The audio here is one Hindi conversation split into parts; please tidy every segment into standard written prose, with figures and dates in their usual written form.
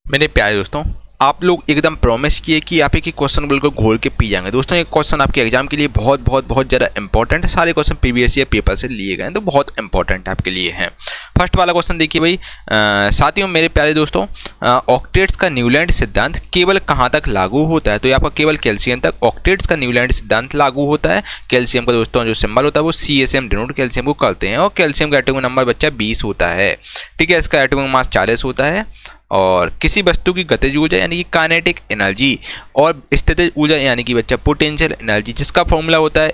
मेरे प्यारे दोस्तों, आप लोग एकदम प्रॉमिस किए कि आप एक ही क्वेश्चन बिल्कुल घोल के पी जाएंगे। दोस्तों ये क्वेश्चन आपके एग्जाम के लिए बहुत बहुत बहुत ज़्यादा इंपॉर्टेंट है। सारे क्वेश्चन प्रीवियस ईयर पेपर से लिए गए हैं तो बहुत इंपॉर्टेंट आपके लिए हैं। फर्स्ट वाला क्वेश्चन देखिए भाई। साथियों मेरे प्यारे दोस्तों, ऑक्टेट्स का न्यूलैंड सिद्धांत केवल कहाँ तक लागू होता है? तो ये आपका केवल कैल्शियम तक ऑक्टेट्स का न्यूलैंड सिद्धांत लागू होता है। कैल्शियम का दोस्तों जो सिंबल होता है वो CSM डिनोट कैल्शियम को करते हैं और कैल्शियम का एटॉमिक नंबर बच्चा 20 होता है। ठीक है, इसका एटॉमिक मास 40 होता है। और किसी वस्तु की गतिज ऊर्जा यानी कि काइनेटिक एनर्जी और स्थितिज ऊर्जा यानी कि बच्चा पोटेंशियल एनर्जी, जिसका फॉर्मूला होता है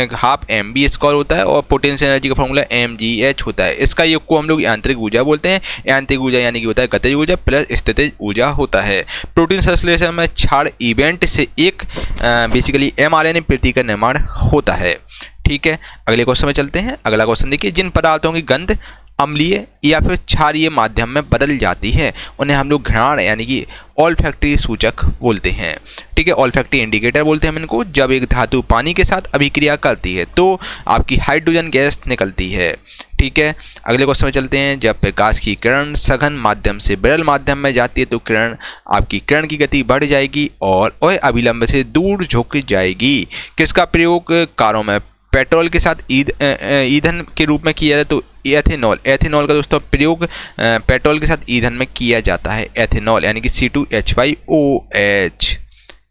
½ mv² होता है और पोटेंशियल एनर्जी का फॉर्मूला mgh होता है। इसका योग को हम लोग यांत्रिक ऊर्जा बोलते हैं। यांत्रिक ऊर्जा यानी कि होता है गतिज ऊर्जा प्लस स्थितिज ऊर्जा होता है। प्रोटीन संश्लेषण में क्षार इवेंट से एक बेसिकली mRNA प्रति का निर्माण होता है। ठीक है, अगले क्वेश्चन में चलते हैं। अगला क्वेश्चन देखिए, जिन पदार्थों की गंध अम्लीय या फिर क्षारीय माध्यम में बदल जाती है उन्हें हम लोग घ्राण यानी कि ऑल्फैक्टरी सूचक बोलते हैं। ठीक है, ऑल्फैक्टरी इंडिकेटर बोलते हैं हम इनको। जब एक धातु पानी के साथ अभिक्रिया करती है तो आपकी हाइड्रोजन गैस निकलती है। ठीक है, अगले क्वेश्चन में चलते हैं। जब प्रकाश की किरण सघन माध्यम से विरल माध्यम में जाती है तो किरण की गति बढ़ जाएगी और वह अभिलंब से दूर झुक जाएगी। किसका प्रयोग कारों में पेट्रोल के साथ ईंधन के रूप में किया जाए तो एथेनॉल का दोस्तों प्रयोग पेट्रोल के साथ ईंधन में किया जाता है। एथेनॉल यानी कि C2H5OH।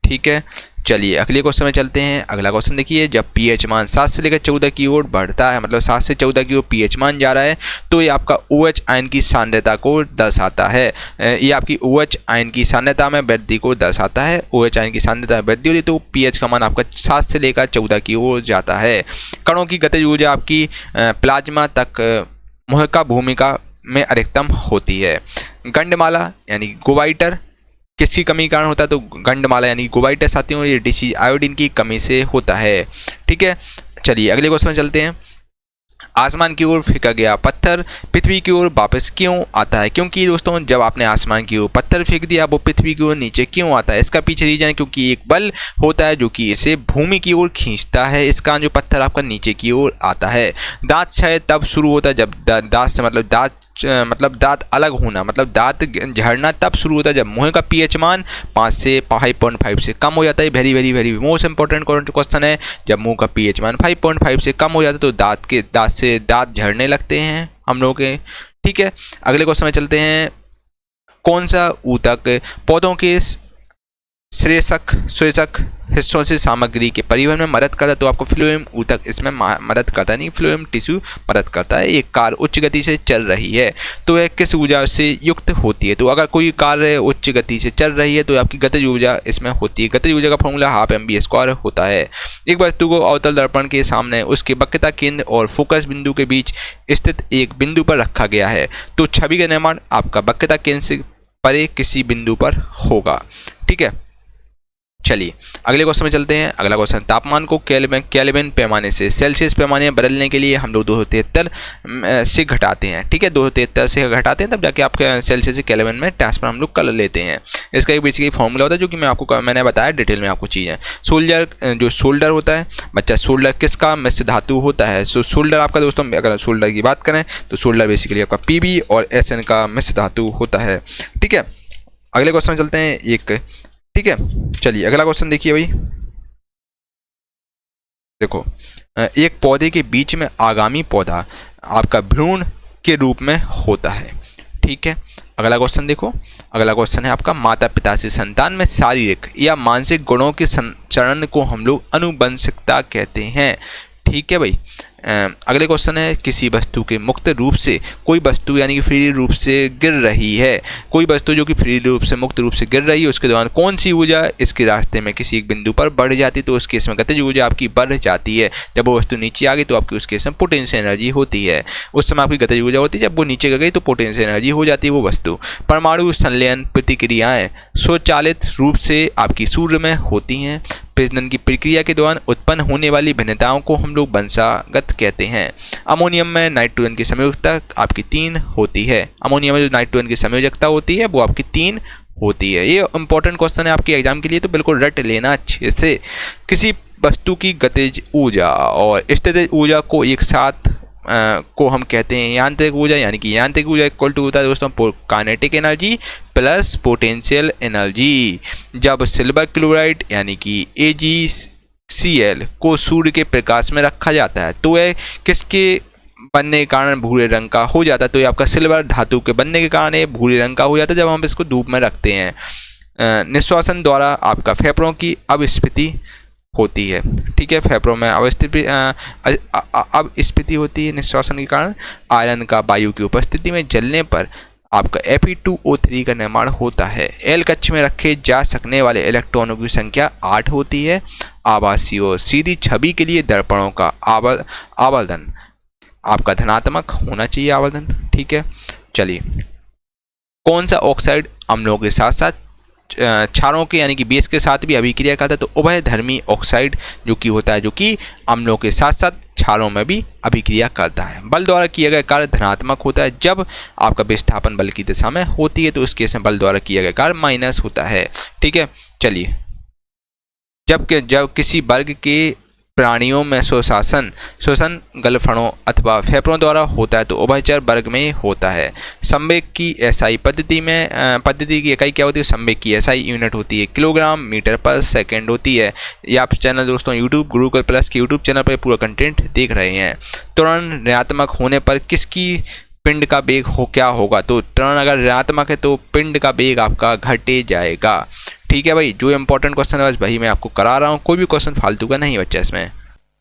ठीक है, चलिए अगले क्वेश्चन में चलते हैं। अगला क्वेश्चन देखिए, जब pH मान 7 से लेकर 14 की ओर बढ़ता है, मतलब 7 से 14 की ओर pH मान जा रहा है तो ये आपका OH आयन की सांद्रता को दर्शाता है। ये आपकी OH आयन की सांद्रता में वृद्धि को दर्शाता है। OH आयन की सांद्रता में वृद्धि होती तो pH का मान आपका 7 से लेकर 14 की ओर जाता है। कणों की गतिज ऊर्जा आपकी प्लाज्मा तक मुहक्का भूमिका में अधिकतम होती है। गंडमाला यानी गोबाइटर किसकी कमी के कारण होता है? तो गंडमाला यानी गोबाइटर साथियों ये डिसीज आयोडीन की कमी से होता है। ठीक है, चलिए अगले क्वेश्चन में चलते हैं। आसमान की ओर फेंका गया पत्थर पृथ्वी की ओर वापस क्यों आता है? क्योंकि दोस्तों जब आपने आसमान की ओर पत्थर फेंक दिया वो पृथ्वी की ओर नीचे क्यों आता है? इसका पीछे रीजन है क्योंकि एक बल होता है जो कि इसे भूमि की ओर खींचता है। इसका जो पत्थर आपका नीचे की ओर आता है। दांत क्षय तब शुरू होता है जब दांत से मतलब दांत अलग होना, मतलब दांत झड़ना तब शुरू होता है जब मुंह का pH मान 5 से 5.5 से कम हो जाता है। Very very very most important question है। जब मुंह का pH मान 5.5 से कम हो जाता है तो दांत झड़ने लगते हैं हम लोगों के। ठीक है, अगले क्वेश्चन में चलते हैं। कौन सा ऊतक पौधों के श्लेषक हिस्सों से सामग्री के परिवहन में मदद करता है? तो आपको फ्लोएम ऊतक इसमें मदद करता है, नहीं फ्लोएम टिश्यू मदद करता है। एक कार उच्च गति से चल रही है तो यह किस ऊर्जा से युक्त होती है? तो अगर कोई कार उच्च गति से चल रही है तो आपकी गतिज ऊर्जा इसमें होती है। गतिज ऊर्जा का फॉर्मूला ½ mv² होता है। एक वस्तु को अवतल दर्पण के सामने उसके वक्रता केंद्र और फोकस बिंदु के बीच स्थित एक बिंदु पर रखा गया है तो छवि का निर्माण आपका वक्रता केंद्र से परे किसी बिंदु पर होगा। ठीक है, चलिए अगले क्वेश्चन में चलते हैं। अगला क्वेश्चन, तापमान को केल्विन पैमाने से सेल्सियस पैमाने में बदलने के लिए हम लोग 273 से घटाते हैं। ठीक है, 273 से घटाते हैं तब जाके आप सेल्सियस से केल्विन में ट्रांसफर हम लोग कर लेते हैं। इसका एक बेसिकली फॉर्मूला होता है जो कि मैंने बताया डिटेल में आपको चीज़ें। सोल्डर होता है बच्चा, सोल्डर किसका मिश्र धातु होता है? सोल्डर आपका दोस्तों अगर सोल्डर की बात करें तो सोल्डर बेसिकली आपका Pb और Sn का मिश्र धातु होता है। ठीक है, अगले क्वेश्चन में चलते हैं एक। ठीक है, चलिए अगला क्वेश्चन देखिए भाई। देखो, एक पौधे के बीच में आगामी पौधा आपका भ्रूण के रूप में होता है। ठीक है, अगला क्वेश्चन देखो। अगला क्वेश्चन है आपका, माता पिता से संतान में शारीरिक या मानसिक गुणों के संचरण को हम लोग आनुवंशिकता कहते हैं। ठीक है भाई, अगले क्वेश्चन है, किसी वस्तु के मुक्त रूप से कोई वस्तु यानी कि फ्री रूप से गिर रही है। कोई वस्तु जो कि फ्री रूप से मुक्त रूप से गिर रही है उसके दौरान कौन सी ऊर्जा इसके रास्ते में किसी एक बिंदु पर बढ़ जाती है? तो उस केस में गतिज ऊर्जा आपकी बढ़ जाती है। जब वो वस्तु नीचे आ गई तो आपकी उस केस में पोटेंशियल एनर्जी होती है। उस समय आपकी गतिज ऊर्जा होती है, जब वो नीचे गई तो पोटेंशियल एनर्जी हो जाती है वो वस्तु। परमाणु संलयन प्रतिक्रियाएं स्वचालित रूप से आपकी सूर्य में होती हैं। प्रजनन की प्रक्रिया के दौरान उत्पन्न होने वाली भिन्नताओं को हम लोग वंशागत कहते हैं। अमोनियम में नाइट्रोजन की संयोजकता आपकी 3 होती है। अमोनियम में जो नाइट्रोजन की संयोजकता होती है वो आपकी 3 होती है। ये इंपॉर्टेंट क्वेश्चन है आपके एग्जाम के लिए, तो बिल्कुल रट लेना अच्छे से। किसी वस्तु की गतिज ऊर्जा और स्थितिज ऊर्जा को एक साथ को हम कहते हैं यांत्रिक ऊर्जा, यानी कि यांत्रिक ऊर्जा इक्वल टू होता है दोस्तों kinetic energy plus potential energy. जब सिल्वर क्लोराइड यानी कि AgCl को सूर्य के प्रकाश में रखा जाता है तो यह किसके बनने के कारण भूरे रंग का हो जाता है, तो ये आपका सिल्वर धातु के बनने के कारण ये भूरे रंग का हो जाता है जब हम इसको धूप में रखते हैं। निश्वासन द्वारा आपका फेफड़ों की अपस्फीति होती है, ठीक है, फेफड़ों में अपस्फीति होती है निश्वासन के कारण। आयरन का वायु की उपस्थिति में जलने पर आपका Fe2O3 का निर्माण होता है। एल कक्ष में रखे जा सकने वाले इलेक्ट्रॉनों की संख्या 8 होती है। आभासी और सीधी छवि के लिए दर्पणों का आवर्धन आपका धनात्मक होना चाहिए, आवर्धन, ठीक है। चलिए, कौन सा ऑक्साइड अम्लों के साथ साथ क्षारों के यानी कि बेस के साथ भी अभिक्रिया करता है, तो उभयधर्मी ऑक्साइड जो कि होता है, जो कि अम्लों के साथ साथ क्षारों में भी अभिक्रिया करता है। बल द्वारा किया गया कार्य धनात्मक होता है। जब आपका विस्थापन बल की दिशा में होती है तो उस केस में बल द्वारा किया गया कार्य माइनस होता है, ठीक है। चलिए, जब किसी वर्ग के प्राणियों में श्वसन गलफड़ों अथवा फेफड़ों द्वारा होता है तो उभयचर वर्ग में होता है। संवेग की एसआई पद्धति की इकाई क्या होती है? संवेग की एसआई यूनिट होती है किलोग्राम मीटर पर सेकंड होती है। ये आप चैनल दोस्तों यूट्यूब गुरुकुल प्लस के यूट्यूब चैनल पर पूरा कंटेंट देख रहे हैं। त्वरण ऋणात्मक होने पर किसकी पिंड का वेग क्या होगा? तो त्वरण अगर ऋणात्मक है तो पिंड का वेग आपका घटे जाएगा, ठीक है भाई। जो इंपॉर्टेंट क्वेश्चन है बस वही मैं आपको करा रहा हूँ, कोई भी क्वेश्चन फालतू का नहीं बच्चा इसमें।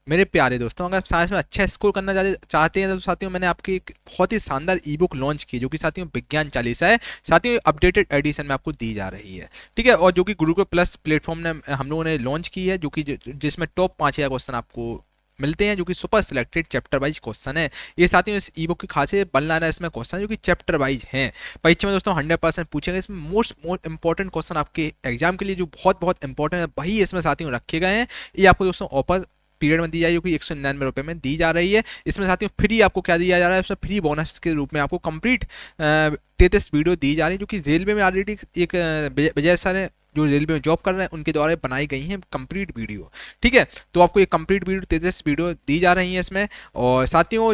मेरे प्यारे दोस्तों, अगर आप साइंस में अच्छा स्कोर करना चाहते हैं तो साथियों मैंने आपकी एक बहुत ही शानदार ई बुक लॉन्च की जो कि साथियों विज्ञान चालीसा है, साथियों अपडेटेड एडिशन में आपको दी जा रही है, ठीक है। और जो कि गुरुकुल प्लस प्लेटफॉर्म ने हम लोगों ने लॉन्च की है, जो कि जिसमें टॉप 5000 क्वेश्चन आपको मिलते हैं जो कि super selected chapter wise question है। ये साथियों इस ई बुक की खासियत बनना है इसमें क्वेश्चन जो कि चैप्टर वाइज हैं। परीक्षा में दोस्तों 100% पूछेंगे। इसमें मोस्ट इंपॉर्टेंट क्वेश्चन आपके एग्जाम के लिए जो बहुत इंपॉर्टेंट है वही इसमें साथियों रखे गए हैं। ये आपको दोस्तों ऑफर पीरियड में दी जाएगी जो कि 199 रुपये में दी जा रही है। इसमें साथियों फ्री आपको क्या दिया जा रहा है? इसमें फ्री बोनस के रूप में आपको कंप्लीट 33 वीडियो दी जा रही है जो कि रेलवे में ऑलरेडी एक विजय सर है जो रेलवे में जॉब कर रहे हैं उनके द्वारा बनाई गई हैं कंप्लीट वीडियो, ठीक है। तो आपको ये कंप्लीट वीडियो 33 वीडियो दी जा रही है इसमें। और साथियों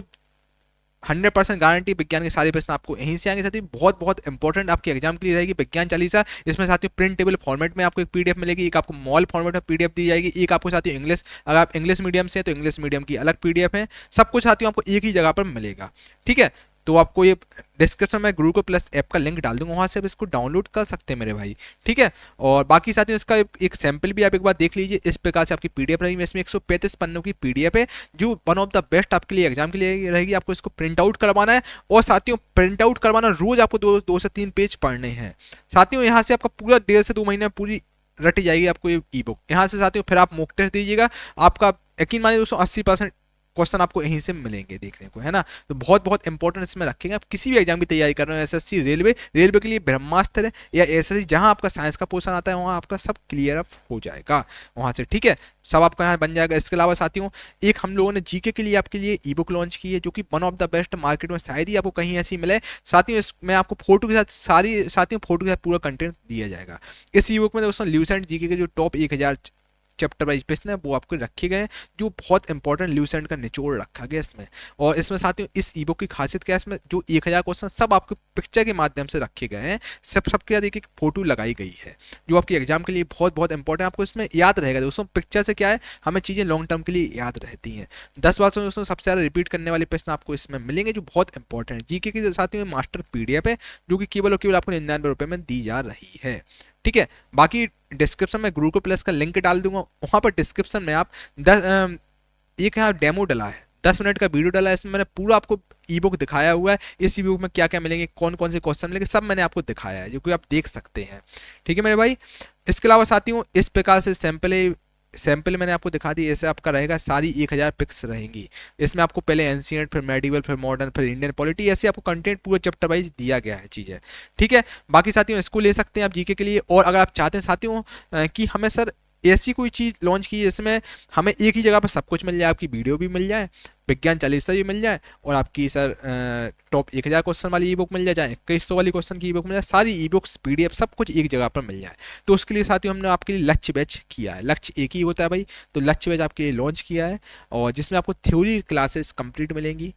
100% गारंटी विज्ञान के सारे प्रश्न आपको यहीं से आएंगे। साथ ही बहुत इंपॉर्टेंट आपके एग्जाम के लिए रहेगी विज्ञान चालीसा। इसमें साथियों प्रिंटेबल फॉर्मेट में आपको एक पीडीएफ मिलेगी, एक आपको मॉल फॉर्मेट में पीडीएफ दी जाएगी, एक आपको साथियों इंग्लिश, अगर आप इंग्लिश मीडियम से हैं तो इंग्लिश मीडियम की अलग पीडीएफ है। सब कुछ साथियों आपको एक ही जगह पर मिलेगा, ठीक है। तो आपको ये डिस्क्रिप्शन में गुरुकुल प्लस ऐप का लिंक डाल दूंगा, वहाँ से आप इसको डाउनलोड कर सकते हैं मेरे भाई, ठीक है। और बाकी साथियों इसका एक सैंपल भी आप एक बार देख लीजिए। इस प्रकार से आपकी पीडीएफ रहेगी। इसमें 135 पन्नों की पीडीएफ है जो वन ऑफ द बेस्ट आपके लिए एग्जाम के लिए रहेगी। आपको इसको प्रिंट आउट करवाना है और साथियों प्रिंट आउट करवाना रोज आपको 2 से 3 पेज पढ़ने हैं। साथियों यहाँ से आपका पूरा 1.5 से 2 महीने पूरी रट जाएगी आपको ये ई बुक। यहाँ से साथियों फिर आप मॉक टेस्ट दीजिएगा, आपका यकीन मानिए दोस्तों 80% क्वेश्चन आपको यहीं से मिलेंगे देखने को, है ना। तो बहुत इंपॉर्टेंट इसमें रखेंगे। आप किसी भी एग्जाम की तैयारी कर रहे हो, एसएससी, रेलवे के लिए ब्रह्मास्त्र है, या एसएससी जहां आपका साइंस का पोर्शन आता है वहां आपका सब क्लियर अप हो जाएगा वहां से, ठीक है। सब आपका यहाँ बन जाएगा। इसके अलावा साथियों एक हम लोगों ने जीके के लिए आपके लिए ई बुक लॉन्च की है जो कि one of the best market में शायद ही आपको कहीं ऐसी मिले। साथियों इसमें आपको फोटो के साथ फोटो के साथ पूरा कंटेंट दिया जाएगा। इस ई बुक में दोस्तों ल्यूसेंट जीके के जो टॉप 1000 चैप्टर वाइज प्रश्न है वो आपको रखे गए हैं, जो बहुत इंपॉर्टेंट ल्यूसेंट का निचोड़ रखा गया इसमें। और इसमें साथियों इस ई बुक की खासियत क्या है? इसमें जो 1000 क्वेश्चन सब आपको पिक्चर के माध्यम से रखे गए हैं, सबके साथ एक फोटो लगाई गई है जो आपके एग्जाम के लिए बहुत इंपॉर्टेंट आपको इसमें याद रहेगा दोस्तों। पिक्चर से क्या है, हमें चीज़ें लॉन्ग टर्म के लिए याद रहती हैं। 10 बार से दोस्तों सबसे ज़्यादा रिपीट करने वाले प्रश्न आपको इसमें मिलेंगे जो बहुत इंपॉर्टेंट है। जीके के साथियों मास्टर पीडीएफ है जो कि केवल और केवल आपको 99 रुपये में दी जा रही है, ठीक है। बाकी डिस्क्रिप्शन में गुरुकुल प्लस का लिंक डाल दूंगा, वहां पर डिस्क्रिप्शन में आप एक यहाँ डेमो डला है, 10 मिनट का वीडियो डाला है। इसमें मैंने पूरा आपको ई बुक दिखाया हुआ है। इस ई बुक में क्या क्या मिलेंगे, कौन कौन से क्वेश्चन मिलेंगे, सब मैंने आपको दिखाया है जो कि आप देख सकते हैं, ठीक है मेरे भाई। इसके अलावा साथियों इस प्रकार से सैंपल मैंने आपको दिखा दी। ऐसे आपका रहेगा, सारी 1000 पिक्स रहेंगी। इसमें आपको पहले एंशिएंट, फिर मेडिवल, फिर मॉडर्न, फिर इंडियन पॉलिटी, ऐसे आपको कंटेंट पूरा चैप्टर वाइज दिया गया है चीज़ें, ठीक है। बाकी साथियों इसको ले सकते हैं आप जीके के लिए। और अगर आप चाहते हैं साथियों कि हमें सर ऐसी कोई चीज़ लॉन्च की जिसमें हमें एक ही जगह पर सब कुछ मिल जाए, आपकी वीडियो भी मिल जाए, विज्ञान चालीसा भी मिल जाए, और आपकी सर टॉप 1000 क्वेश्चन वाली ई बुक मिल जाए, 2100 वाली क्वेश्चन की ई बुक मिल जाए, सारी ई बुक्स पीडीएफ सब कुछ एक जगह पर मिल जाए। तो उसके लिए साथियों हमने आपके लिए लक्ष्य बैच किया है। लक्ष्य एक ही होता है भाई, तो लक्ष्य बैच आपके लिए लॉन्च किया है और जिसमें आपको थ्योरी क्लासेस कंप्लीट मिलेंगी,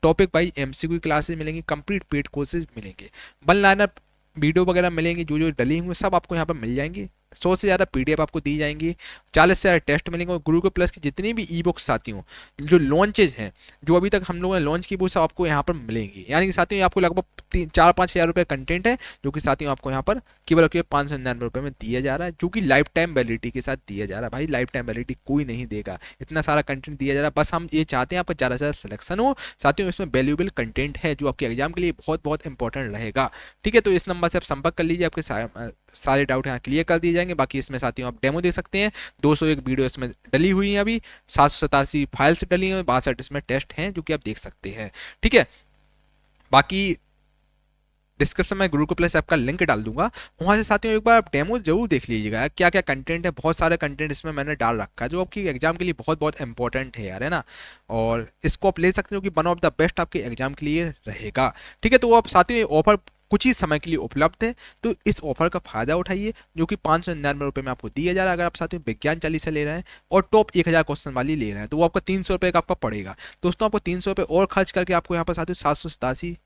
टॉपिक वाइज MCQ क्लासेस मिलेंगी, कंप्लीट पेड कोर्सेज मिलेंगे, वन लाइनर वीडियो वगैरह मिलेंगे, जो डली हुई सब आपको यहाँ पर मिल जाएंगी। 100 से ज़्यादा PDF आपको दी जाएंगी, 40 से ज़्यादा टेस्ट मिलेंगे, और गुरुकुल प्लस की जितनी भी ई बुक्स साथियों जो लॉन्चेज हैं, जो अभी तक हम लोगों ने लॉन्च की, वो सब आपको यहाँ पर मिलेंगी। यानी कि साथियों आपको लगभग 4-5 हज़ार रुपये कंटेंट है, जो कि साथियों आपको यहाँ पर केवल 599 रुपये में दिया जा रहा है, जो कि लाइफ टाइम वैलिडिटी के साथ दिया जा रहा है। भाई लाइफ टाइम वैलिडिटी कोई नहीं देगा, इतना सारा कंटेंट दिया जा रहा है। बस हम ये चाहते हैं आपका ज़्यादा से ज़्यादा सिलेक्शन हो। साथियों इसमें वैल्यूएबल कंटेंट है जो आपके एग्जाम के लिए बहुत बहुत इंपॉर्टेंट रहेगा। ठीक है, तो इस नंबर से आप संपर्क कर लीजिए, आपके सारे डाउट यहाँ क्लियर कर दिए जाएंगे। बाकी इसमें साथियों आप डेमो देख सकते हैं, 201 वीडियो इसमें डली हुई हैं, अभी 787 फाइल्स डली हैं, 62 इसमें टेस्ट हैं जो कि आप देख सकते हैं। ठीक है, बाकी डिस्क्रिप्शन में गुरुकुल प्लस ऐप का लिंक डाल दूंगा, वहाँ से साथियों एक बार आप डेमो जरूर देख लीजिएगा, क्या क्या कंटेंट है। बहुत सारे कंटेंट इसमें मैंने डाल रखा है जो आपकी एग्जाम के लिए बहुत बहुत इंपॉर्टेंट है यार, है ना। और इसको आप ले सकते हो कि वन ऑफ द बेस्ट आपके एग्जाम के लिए रहेगा। ठीक है, तो आप साथियों ऑफर कुछ ही समय के लिए उपलब्ध है, तो इस ऑफर का फायदा उठाइए, जो कि 599 रुपये में आपको दिया जा रहा है। अगर आप साथियों विज्ञान 40 ले रहे हैं और टॉप 1000 क्वेश्चन वाली ले रहे हैं, तो वो आपका 300 रुपये का आपका पड़ेगा। दोस्तों आपको 300 रुपये और खर्च करके आपको यहाँ पर साथियों 787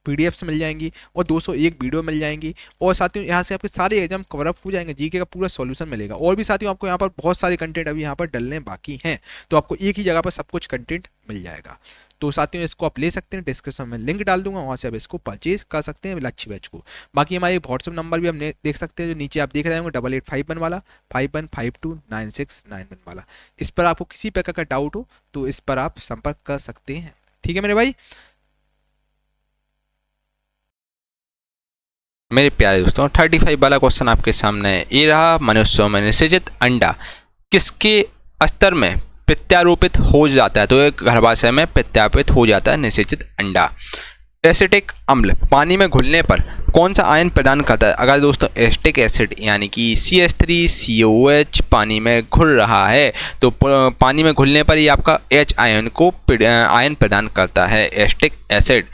PDFs मिल जाएंगी और 201 वीडियो मिल जाएंगी, और साथियों यहाँ से आपके सारे एग्जाम कवर अप हो जाएंगे, जीके का पूरा सॉल्यूशन मिलेगा। और भी साथियों आपको यहाँ पर बहुत सारे कंटेंट अभी यहाँ पर डलने बाकी हैं, तो आपको एक ही जगह पर सब कुछ कंटेंट मिल जाएगा। तो साथियों इसको आप ले सकते हैं, डिस्क्रिप्शन में लिंक डाल दूंगा, वहाँ से आप इसको परचेज कर सकते हैं लच्छी बैच को। बाकी हमारे व्हाट्सअप नंबर भी हम देख सकते हैं, जो नीचे आप देख रहे होंगे 8851 वाला 51529691 वाला। इस पर आपको किसी प्रकार का डाउट हो तो इस पर आप संपर्क कर सकते हैं। ठीक है मेरे भाई। मेरे प्यारे दोस्तों 35 वाला क्वेश्चन आपके सामने ये रहा। मनुष्यों में निषेचित अंडा किसके स्तर में प्रत्यारोपित हो जाता है? तो एक घर भाषा में प्रत्यारोपित हो जाता है निषेचित अंडा। एसिटिक अम्ल पानी में घुलने पर कौन सा आयन प्रदान करता है? अगर दोस्तों एसिटिक एसिड यानी कि CH3COOH पानी में घुल रहा है, तो पानी में घुलने पर ये आपका H आयन को आयन प्रदान करता है एसिटिक एसिड।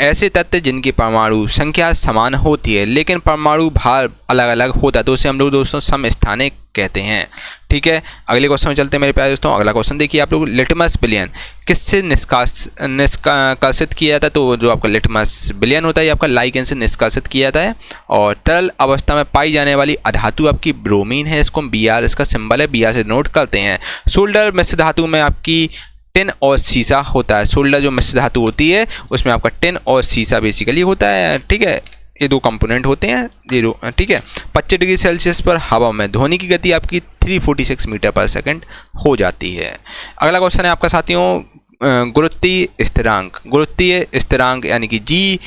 ऐसे तत्व जिनकी परमाणु संख्या समान होती है लेकिन परमाणु भार अलग अलग होता है, तो उसे हम लोग दोस्तों समस्थानिक कहते हैं। ठीक है, अगले क्वेश्चन में चलते हैं मेरे प्यारे दोस्तों। अगला क्वेश्चन देखिए आप लोग, लिटमस विलयन किससे निष्कासित किया जाता है? तो जो आपका लिटमस विलयन होता है ये आपका लाइगेन से निष्कासित किया जाता है। और तरल अवस्था में पाई जाने वाली अधातु आपकी ब्रोमीन है, इसको Br इसका सिंबल है, Br से नोट करते हैं। सोल्डर मिश्र धातु में आपकी टिन और सीसा होता है। सोल्डर जो मिश्र धातु होती है उसमें आपका टिन और सीसा बेसिकली होता है। ठीक है, ये दो कंपोनेंट होते हैं ये दो। ठीक है, 25 डिग्री सेल्सियस पर हवा में ध्वनि की गति आपकी 346 मीटर पर सेकंड हो जाती है। अगला क्वेश्चन है आपका साथियों गुरुत्वीय स्थिरांक। गुरुत्वीय स्थिरांक यानी कि जी,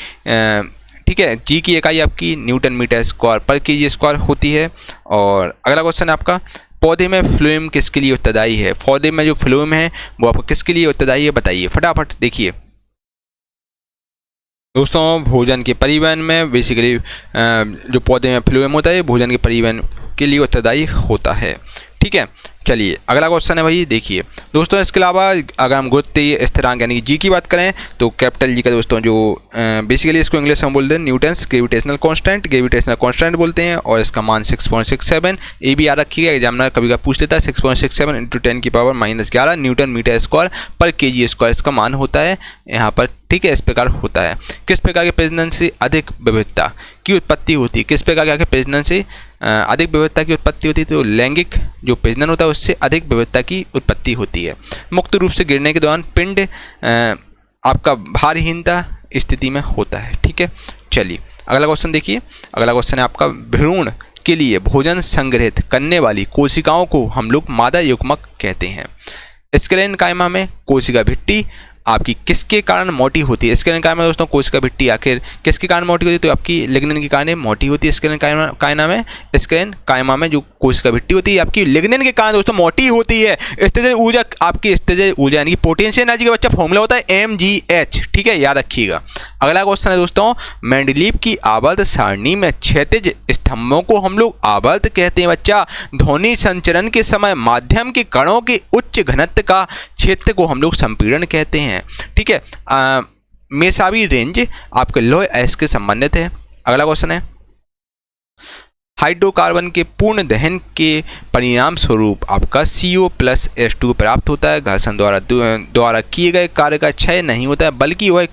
ठीक है, जी की इकाई आपकी न्यूटन मीटर स्क्वायर पर केजी स्क्वायर होती है। और अगला क्वेश्चन है आपका, पौधे में फ्लोएम किसके लिए उत्तरदायी है? पौधे में जो फ्लोएम है वो आपको किसके लिए उत्तरदायी है बताइए फटाफट। देखिए दोस्तों, भोजन के परिवहन में बेसिकली जो पौधे में फ्लोएम होता है भोजन के परिवहन के लिए उत्तरदायी होता है। ठीक है, चलिए अगला क्वेश्चन है भाई। देखिए दोस्तों, इसके अलावा अगर हम गुरुत्वीय स्थिरांक यानी जी की बात करें तो कैपिटल जी का दोस्तों जो बेसिकली इसको इंग्लिश में बोलते हैं न्यूटन्स ग्रेविटेशनल कांस्टेंट बोलते हैं, और इसका मान 6.67। ये भी याद रखिएगा, एग्जामिनर कभी कभी पूछ लेता है। 6.67 × 10⁻⁻11 न्यूटन मीटर स्क्वायर पर केजी स्क्वायर इसका मान होता है यहाँ पर। ठीक है, इस प्रकार होता है। किस प्रकार के प्रजनन से अधिक विविधता की उत्पत्ति होती है? किस प्रकार के प्रजनन से अधिक विविधता की उत्पत्ति होती है? तो लैंगिक जो प्रजनन होता है उससे अधिक विविधता की उत्पत्ति होती है। मुक्त रूप से गिरने के दौरान पिंड आपका भारहीनता स्थिति में होता है। ठीक है, चलिए अगला क्वेश्चन देखिए। अगला क्वेश्चन है आपका, भ्रूण के लिए भोजन संग्रहित करने वाली कोशिकाओं को हम लोग मादा युग्मक कहते हैं। स्क्लेरेनकाइमा में कोशिका भित्ति आपकी किसके कारण मोटी होती है? स्क्लेरेनकाइमा में दोस्तों कोशिका भित्ति आखिर किसके कारण मोटी होती है? तो आपकी लिग्निन के कारण मोटी होती है। स्क्लेरेनकाइमा में जो कोशिका भित्ति होती है आपकी लिग्निन के कारण दोस्तों मोटी होती है। स्थितिज ऊर्जा आपकी स्थितिज ऊर्जा यानी कि पोटेंशियल एनर्जी का बच्चा फॉर्मूला होता है mgh। ठीक है, याद रखिएगा। अगला क्वेश्चन है दोस्तों, मेंडलीव की आवर्त सारणी में क्षैतिज स्तंभों को हम लोग आवर्त कहते हैं बच्चा। ध्वनि संचरण के समय माध्यम के कणों के उच्च घनत्व का क्षेत्र को हम लोग संपीड़न कहते हैं। ठीक है, मेसावी रेंज आपके लौह अयस्क के संबंधित है। अगला क्वेश्चन है, हाइड्रोकार्बन के पूर्ण दहन के परिणाम स्वरूप आपका CO+H2 प्राप्त होता है। घर्षण द्वारा किए गए कार्य का क्षय नहीं होता है, बल्कि वह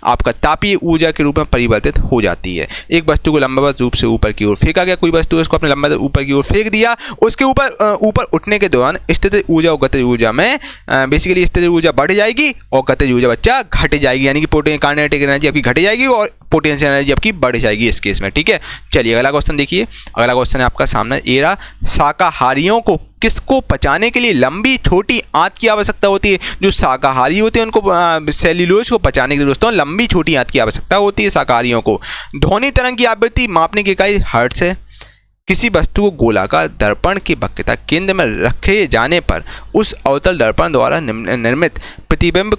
आपका तापीय ऊर्जा के रूप में परिवर्तित हो जाती है। एक वस्तु को लंबवत रूप से ऊपर की ओर फेंका गया, कोई वस्तु उसको अपने लंबवत ऊपर की ओर फेंक दिया, उसके ऊपर उठने के दौरान स्थितिज ऊर्जा और गतिज ऊर्जा में बेसिकली स्थितिज ऊर्जा बढ़ जाएगी और गतिज ऊर्जा बच्चा घट जाएगी, यानी कि काइनेटिक एनर्जी आपकी घट जाएगी और पोटेंशियल एनर्जी आपकी बढ़ जाएगी इस केस में। ठीक है, चलिए अगला क्वेश्चन देखिए। अगला क्वेश्चन है आपका सामने ए रहा, शाकाहारियों को किसको पचाने के लिए लंबी छोटी आंत की आवश्यकता होती है? जो शाकाहारी होते हैं उनको सेल्यूलोज को पचाने के लिए दोस्तों लंबी छोटी आंत की आवश्यकता होती है शाकाहारियों को। ध्वनि तरंग की आवृत्ति मापने की इकाई हर्ट्ज है। किसी वस्तु को गोलाकार दर्पण के वक्रता केंद्र में रखे जाने पर उस अवतल दर्पण द्वारा निर्मित प्रतिबिंब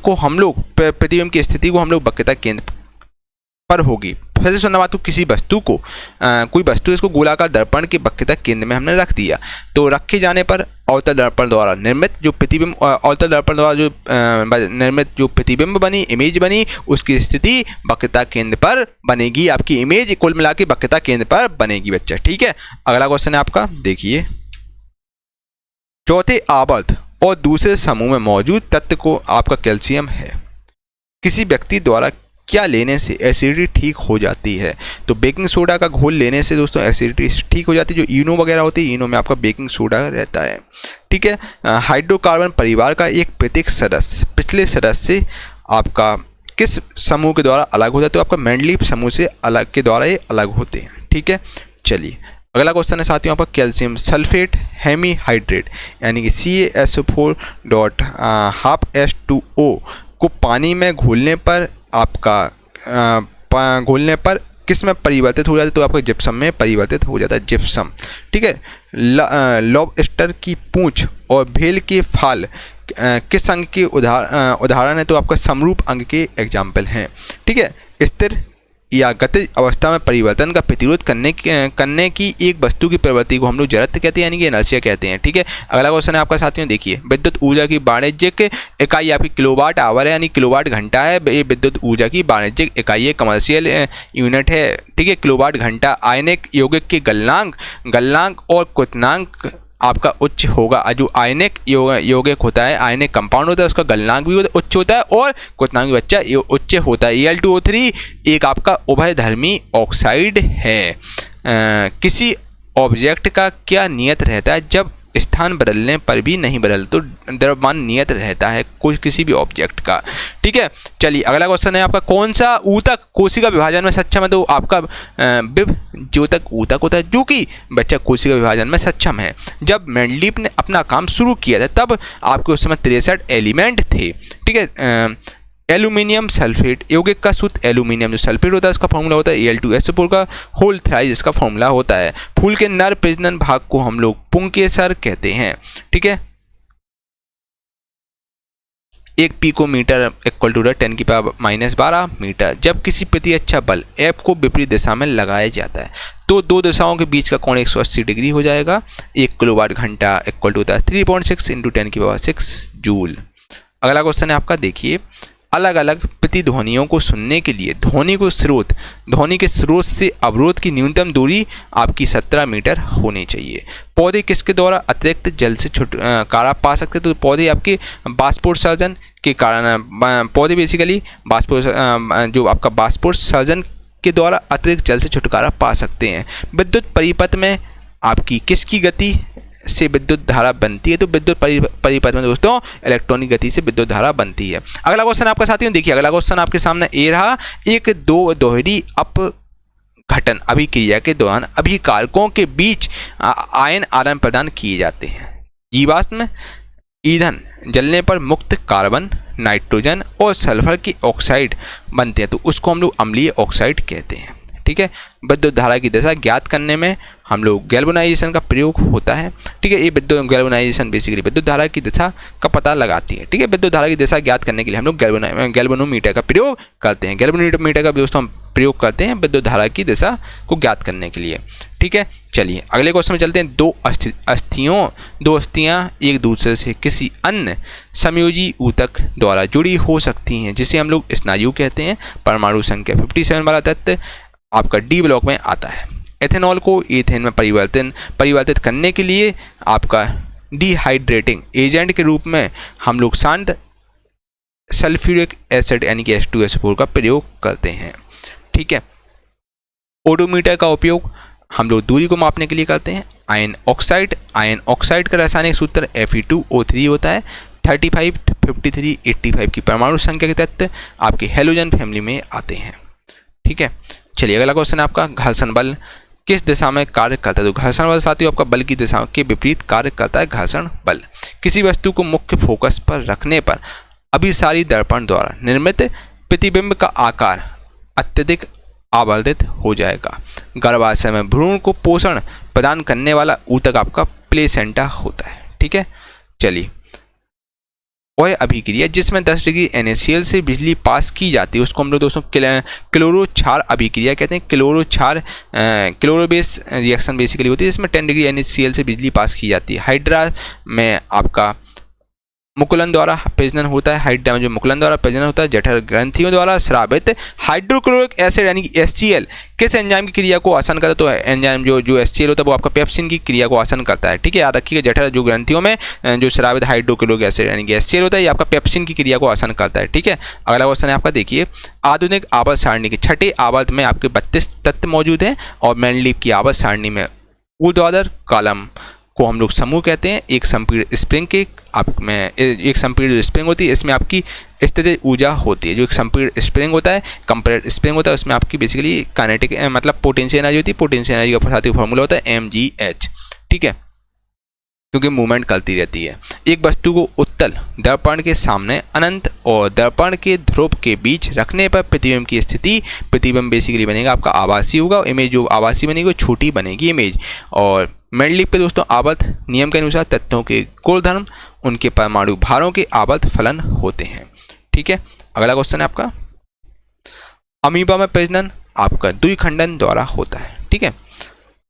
की स्थिति को हम लोग वक्रता केंद्र पर होगी। फिर से सुनना बात, तो किसी वस्तु को कोई वस्तु इसको गोलाकार दर्पण के वक्रता केंद्र में हमने रख दिया, तो रखे जाने पर अवतल दर्पण द्वारा निर्मित जो प्रतिबिंब जो प्रतिबिंब बनी, इमेज बनी, उसकी स्थिति वक्रता केंद्र पर बनेगी। आपकी इमेज कुल मिला के वक्रता केंद्र पर बनेगी बच्चा। ठीक है, अगला क्वेश्चन है आपका, देखिए। चौथे आवर्त और दूसरे समूह में मौजूद तत्व को आपका कैल्शियम है। किसी व्यक्ति द्वारा क्या लेने से एसिडिटी ठीक हो जाती है? तो बेकिंग सोडा का घोल लेने से दोस्तों एसिडिटी ठीक हो जाती है। जो इनो वगैरह होती है, इनो में आपका बेकिंग सोडा रहता है। ठीक है, हाइड्रोकार्बन परिवार का एक प्रत्येक सदस्य पिछले सदस्य से आपका किस समूह के द्वारा अलग होता है? तो आपका मेंडलीफ समूह से अलग के द्वारा ये अलग होते हैं। ठीक है, चलिए अगला क्वेश्चन है साथियों आपका, कैल्शियम सल्फेट हेमीहाइड्रेट यानी कि CaSO4.12H2O को पानी में घोलने पर किस में परिवर्तित हो जाता है? तो आपको जिप्सम में परिवर्तित हो जाता है, जिप्सम। ठीक है, लॉबस्टर की पूंछ और भेल के फाल किस अंग के उदाहरण है? तो आपका समरूप अंग के एग्जाम्पल हैं। ठीक है, स्थिर या गतिज अवस्था में परिवर्तन का प्रतिरोध करने की एक वस्तु की प्रवृत्ति को हम लोग जड़त्व कहते हैं, यानी कि इनर्शिया कहते हैं। ठीक है, अगला क्वेश्चन है आपका साथियों, देखिए। विद्युत ऊर्जा की वाणिज्यिक इकाई आपकी किलोवाट आवर है, यानी किलोवाट घंटा है। ये विद्युत ऊर्जा की वाणिज्यिक इकाई है, कमर्शियल यूनिट है। ठीक है, किलोवाट घंटा आयनिक यौगिक के गलनांक और क्वथनांक आपका उच्च होगा। जो आयनिक यौगिक होता है, आयनिक कंपाउंड होता है, उसका गलनांक भी उच्च होता है और क्वथनांक भी बच्चा उच्च होता है। Al2O3 एक आपका उभयधर्मी ऑक्साइड है। किसी ऑब्जेक्ट का क्या नियत रहता है जब स्थान बदलने पर भी नहीं बदल? तो द्रव्यमान नियत रहता है किसी भी ऑब्जेक्ट का। ठीक है, चलिए अगला क्वेश्चन है आपका, कौन सा ऊतक कोशिका विभाजन में सक्षम है? तो आपका विभ ज्योतक ऊतक होता है, जो कि बच्चा कोशिका विभाजन में सक्षम है। जब मेंडलीफ ने अपना काम शुरू किया था तब आपके उस समय 63 एलिमेंट थे। ठीक है, एल्यूमिनियम सल्फेट यौगिक का सूत्र, एल्यूमिनियम जो सल्फेट होता है उसका फॉर्मूला होता है Al2SO4 का होल थ्राइस इसका फॉर्मूला होता है। फूल के नर प्रजनन भाग को हम लोग पुंकेसर कहते हैं। ठीक है, 1 पिकोमीटर इक्वल टू 10⁻⁻12 मीटर। जब किसी प्रतिरक्षा बल F को विपरीत दिशा में लगाया जाता है तो दो दिशाओं के बीच का कोण 180 डिग्री हो जाएगा। 1 किलोवाट घंटा इक्वल टू होता है 3.6 × 10⁻6 जूल। अगला क्वेश्चन है आपका, देखिए। अलग अलग प्रतिध्वनियों को सुनने के लिए ध्वनि के स्रोत से अवरोध की न्यूनतम दूरी आपकी 17 मीटर होनी चाहिए। पौधे किसके द्वारा अतिरिक्त जल से छुटकारा पा सकते हैं? तो पौधे आपके बाष्पोत्सर्जन के कारण, पौधे बेसिकली जो आपका बाष्पोत्सर्जन के द्वारा अतिरिक्त जल से छुटकारा पा सकते हैं। विद्युत परिपथ में आपकी किसकी गति से विद्युत धारा बनती है? तो विद्युत परिपथ में दोस्तों इलेक्ट्रॉनिक गति से विद्युत धारा बनती है। अगला क्वेश्चन आपका साथियों, देखिए। अगला क्वेश्चन आपके सामने ए रहा, एक दो दोहरी अपघटन अभिक्रिया के दौरान अभिकारकों के बीच आयन आदान प्रदान किए जाते हैं। जीवाश्म ईंधन जलने पर मुक्त कार्बन, नाइट्रोजन और सल्फर की ऑक्साइड बनते हैं, तो उसको हम लोग अम्लीय ऑक्साइड कहते हैं। ठीक है, विद्युत धारा की दिशा ज्ञात करने में हम लोग गैल्वेनाइजेशन का प्रयोग होता है। ठीक है, ये गैल्वेनाइजेशन बेसिकली विद्युत धारा की दिशा का पता लगाती है। ठीक है, विद्युत धारा की दिशा ज्ञात करने के लिए हम लोग गैल्वेनोमीटर का प्रयोग करते हैं। गैल्वेनोमीटर का दोस्तों हम प्रयोग करते हैं विद्युत धारा की दिशा को ज्ञात करने के लिए। ठीक है, चलिए अगले क्वेश्चन में चलते हैं। दो अस्थियां एक दूसरे से किसी अन्य समयोजी ऊतक द्वारा जुड़ी हो सकती हैं, जिसे हम लोग स्नायु कहते हैं। परमाणु संख्या 57 वाला तत्व आपका डी ब्लॉक में आता है। एथेनॉल को ईथेन में परिवर्तित करने के लिए आपका डिहाइड्रेटिंग एजेंट के रूप में हम लोग शांत सल्फ्यूरिक एसिड यानी कि H2SO4 का प्रयोग करते हैं। ठीक है, ओडोमीटर का उपयोग हम लोग दूरी को मापने के लिए करते हैं। आयन ऑक्साइड का रासायनिक सूत्र Fe2O3 होता है। 35, 53, 85 की परमाणु संख्या के तत्व आपके हेलोजन फैमिली में आते हैं। ठीक है, चलिए अगला क्वेश्चन है आपका घर्षण बल किस दिशा में कार्य करता है। तो घर्षण बल साथियों आपका बल की दिशा के विपरीत कार्य करता है। घर्षण बल किसी वस्तु को मुख्य फोकस पर रखने पर अभिसारी दर्पण द्वारा निर्मित प्रतिबिंब का आकार अत्यधिक आवर्धित हो जाएगा। गर्भाशय में भ्रूण को पोषण प्रदान करने वाला ऊतक आपका प्लेसेंटा होता है। ठीक है, चलिए वह अभिक्रिया जिसमें 10 डिग्री NaCl से बिजली पास की जाती है उसको हम लोग दोस्तों क्लोरो क्षार अभिक्रिया कहते हैं। क्लोरो बेस रिएक्शन बेसिकली होती है जिसमें 10 डिग्री NaCl से बिजली पास की जाती है। हाइड्रा में आपका मुकुलन द्वारा प्रजनन होता है। हाइड्रा में जो मुकुलन द्वारा प्रजनन होता है जठर ग्रंथियों द्वारा स्रावित हाइड्रोक्लोरिक एसिड यानी कि HCl किस एंजाइम की क्रिया को आसान करता है। तो एंजाइम जो HCl होता है वो आपका पेप्सिन की क्रिया को आसान करता है। ठीक है, याद रखिएगा जठर जो ग्रंथियों में जो स्रावित हाइड्रोक्लोरिक एसिड यानी कि HCl होता है ये आपका पेप्सिन की क्रिया को आसान करता है। ठीक है, अगला क्वेश्चन है आपका देखिए आधुनिक आवर्त सारणी के छठे आवर्त में आपके 32 तत्व मौजूद हैं और मेंडलीव की आवर्त सारणी में ऊर्ध्वाधर कॉलम को हम लोग समूह कहते हैं। एक संपीड़ित स्प्रिंग के आप में एक संपीड़ित स्प्रिंग होती है, इसमें आपकी स्थितिज ऊर्जा होती है। जो एक संपीड़ित स्प्रिंग होता है कंप्रेस्ड स्प्रिंग होता है उसमें आपकी बेसिकली काइनेटिक मतलब पोटेंशियल एनर्जी होती है। पोटेंशियल एनर्जी का साथ ही फॉर्मूला होता है mgh। ठीक है, क्योंकि मूवमेंट करती रहती है। एक वस्तु को उत्तल दर्पण के सामने अनंत और दर्पण के ध्रुव के बीच रखने पर प्रतिबिंब की स्थिति प्रतिबिंब बेसिकली बनेगा आपका आभासी होगा। इमेज जो आभासी बनेगी वो छोटी बनेगी इमेज। और मेंडलीव पे दोस्तों आवर्त नियम के अनुसार तत्वों के गुणधर्म उनके परमाणु भारों के आवर्त फलन होते हैं। ठीक है, अगला क्वेश्चन है आपका अमीबा में प्रजनन आपका द्विखंडन द्वारा होता है। ठीक है,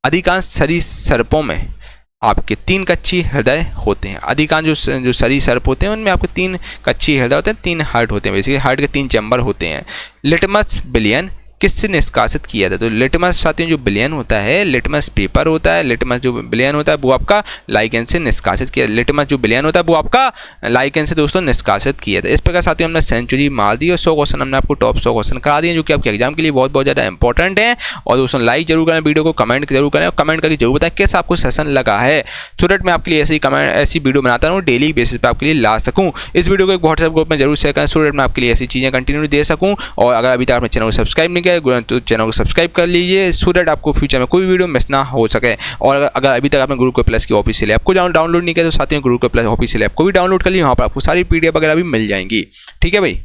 अधिकांश सरीसृपों में आपके 3 कक्षीय हृदय होते हैं। अधिकांश जो सरीसृप होते हैं उनमें आपके 3 कक्षीय हृदय होते हैं, 3 हार्ट होते हैं। बेसिकली हार्ट के 3 चैम्बर होते हैं। लिटमस विलयन किससे निष्कासित किया था। तो लिटमस साथियों जो विलयन होता है लिटमस पेपर होता है। लिटमस जो विलयन होता है वो आपका लाइकेन से निष्कासित किया। लिटमस जो विलयन होता है वो आपका लाइकेन से दोस्तों निष्कासित किया था। इस प्रकार साथियों हमने सेंचुरी मार दी और 100 क्वेश्चन हमने आपको टॉप 100 क्वेश्चन करा दिए जो कि आपके एग्जाम के लिए बहुत ज़्यादा इंपॉर्टेंट है। और दोस्तों लाइक जरूर करें, वीडियो को कमेंट जरूर करें और कमेंट करके जरूर बताएं कैसा आपको सेशन लगा है। सो दैट मैं आपके लिए ऐसी वीडियो बनाता हूँ डेली बेसिस पर आपके लिए ला सकूँ। इस वीडियो को एक व्हाट्सएप ग्रुप में जरूर शेयर करें सो दैट मैं आपके लिए ऐसी चीज़ें कंटिन्यू दे सकूँ। और अगर अभी तक आपने चैनल को सब्सक्राइब नहीं किया तो चैनल को सब्सक्राइब कर लीजिए सो दैट आपको फ्यूचर में कोई वीडियो मिस ना हो सके। और अगर अभी तक आपने गुरुकुल प्लस की ऑफिशियल ऐप को डाउनलोड नहीं किया तो साथियों गुरुकुल प्लस ऑफिशियल ऐप को भी डाउनलोड कर लीजिए। वहाँ पर आपको सारी PDF वगैरह भी मिल जाएंगी। ठीक है भाई।